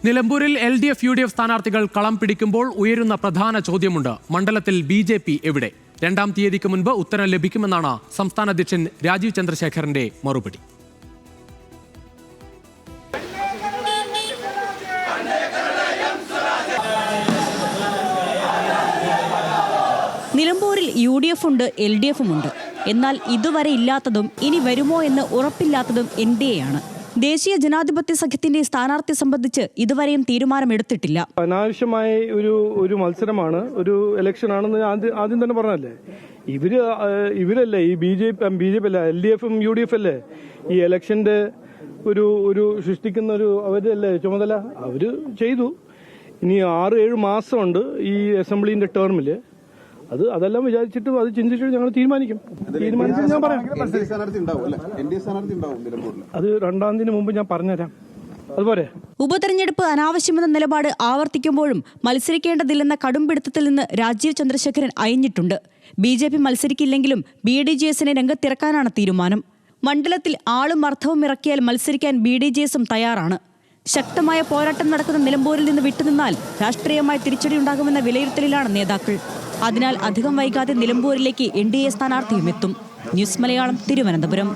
നിലമ്പൂരിൽ LDF UDF സ്ഥാനാർത്ഥികൾ കളം പിടിക്കുമ്പോൾ ഉയരുന്ന പ്രധാന ചോദ്യമുണ്ട്. മണ്ഡലത്തിൽ BJP എവിടെ? 2-ാം തീയതിക്ക് മുൻപ് ഉത്തരം ലഭിക്കുമെന്നാണ് സംസ്ഥാന അധ്യക്ഷൻ രാജീവ് ചന്ദ്രശേഖറിന്റെ മറുപടി. നിലമ്പൂരിൽ UDF ഉണ്ട്, LDF ഉണ്ട്. എന്നാൽ ഇതുവരെ ഇല്ലാത്തതും ഇനി വരുമോ എന്ന് ഉറപ്പില്ലാത്തതും NDA ആണ്. ദേശീയ ജനാധിപത്യ സഖ്യത്തിന്റെ സ്ഥാനാർത്ഥി സംബന്ധിച്ച് ഇതുവരെയും തീരുമാനമെടുത്തിട്ടില്ല. അനാവശ്യമായ ഒരു മത്സരമാണ്, ഒരു ഇലക്ഷൻ ആണെന്ന് ആദ്യം തന്നെ പറഞ്ഞല്ലേ. ഇവരല്ലേ ഈ BJP അല്ല, LDF UDF അല്ലേ ഈ ഇലക്ഷന്റെ ഒരു സൃഷ്ടിക്കുന്ന അവരല്ലേ ചുമതല. അവര് ചെയ്തു. ഇനി 6-7 മാസമുണ്ട് ഈ അസംബ്ലിന്റെ ടേമില്. അതെല്ലാം വിചാരിച്ചിട്ടും അത് ചിന്തിച്ചിട്ട് ഞങ്ങൾ തീരുമാനിക്കും. ഞാൻ പറയാം. അത് 2-ാം തീയതിന് മുമ്പ് ഞാൻ പറഞ്ഞുതരാം. അതുപോലെ ഉപതെരഞ്ഞെടുപ്പ് അനാവശ്യമെന്ന നിലപാട് ആവർത്തിക്കുമ്പോഴും മത്സരിക്കേണ്ടതില്ലെന്ന കടുംപിടുത്തത്തിൽ നിന്ന് രാജീവ് ചന്ദ്രശേഖരൻ അയഞ്ഞിട്ടുണ്ട്. BJP മത്സരിക്കില്ലെങ്കിലും BDJSനെ രംഗത്തിറക്കാനാണ് തീരുമാനം. മണ്ഡലത്തിൽ ആളും അർത്ഥവും ഇറക്കിയാൽ മത്സരിക്കാൻ BDJSും തയ്യാറാണ്. ശക്തമായ പോരാട്ടം നടക്കുന്ന നിലമ്പൂരിൽ നിന്ന് വിട്ടുനിന്നാൽ രാഷ്ട്രീയമായി തിരിച്ചടിയുണ്ടാകുമെന്ന വിലയിരുത്തലിലാണ് നേതാക്കൾ. അതിനാൽ അധികം വൈകാതെ നിലമ്പൂരിലേക്ക് NDA സ്ഥാനാർത്ഥിയും എത്തും. ന്യൂസ് മലയാളം, തിരുവനന്തപുരം.